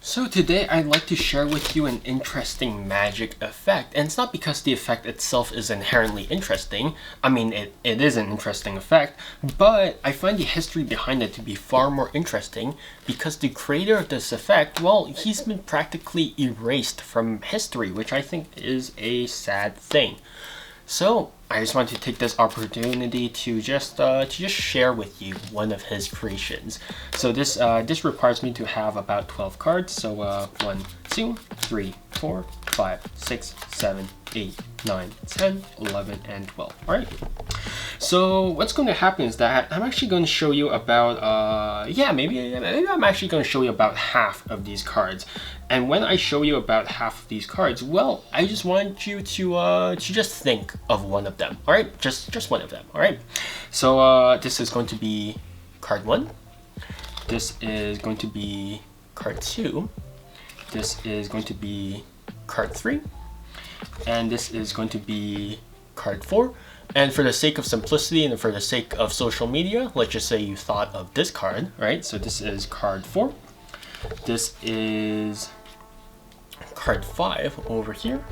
So today I'd like to share with you an interesting magic effect, and it's not because the effect itself is inherently interesting. I mean, it is an interesting effect, but I find the history behind it to be far more interesting because the creator of this effect, well, he's been practically erased from history, which I think is a sad thing. So I just want to take this opportunity to just share with you one of his creations. So this requires me to have about 12 cards. So 1, 2, 3, 4, 5, 6, 7, 8, 9, 10, 11, and 12. All right. So what's going to happen is that I'm actually going to show you about maybe I'm actually going to show you about half of these cards. And when I show you about half of these cards, well, I just want you to just think of one of them. All right, just one of them. All right. So this is going to be card 1. This is going to be card 2. This is going to be card 3, and this is going to be card 4. And for the sake of simplicity and for the sake of social media, let's just say you thought of this card, right? So this is card 4. This is card 5 over here.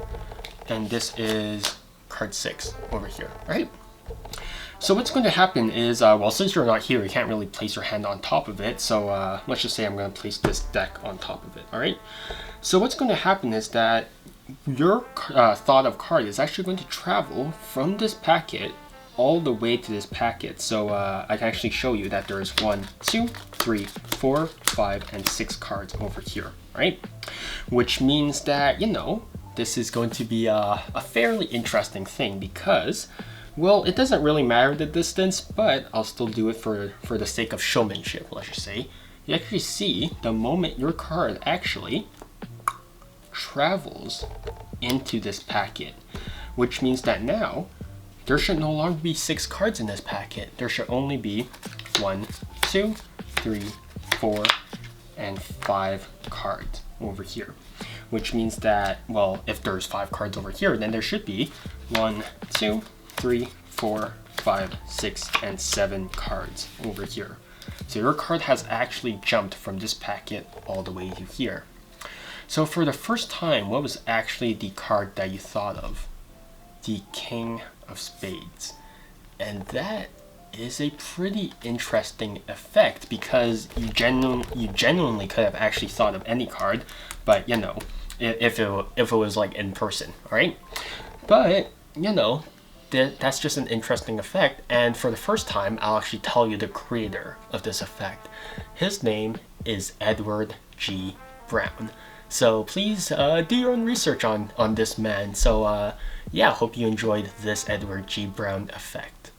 And this is card 6 over here, right? So what's going to happen is, well, since you're not here, you can't really place your hand on top of it. So let's just say I'm going to place this deck on top of it, all right? So what's going to happen is that your thought of card is actually going to travel from this packet all the way to this packet. So I can actually show you that there's 1, 2, 3, 4, 5, and 6 cards over here, right? Which means that, you know, this is going to be a fairly interesting thing because, well, it doesn't really matter the distance, but I'll still do it for the sake of showmanship, let's just say. You actually see the moment your card actually travels into this packet, which means that now there should no longer be 6 cards in this packet. There should only be 1, 2, 3, 4, and 5 cards over here, which means that, well, if there's 5 cards over here, then there should be 1, 2, 3, 4, 5, 6, and 7 cards over here. So your card has actually jumped from this packet all the way to here. So for the first time, what was actually the card that you thought of? The King of Spades. And that is a pretty interesting effect because you genuinely could have actually thought of any card, but you know, if it was like in person, all right? But you know, that's just an interesting effect, and for the first time, I'll actually tell you the creator of this effect. His name is Edward G. Brown. So please do your own research on this man. So yeah, hope you enjoyed this Edward G. Brown effect.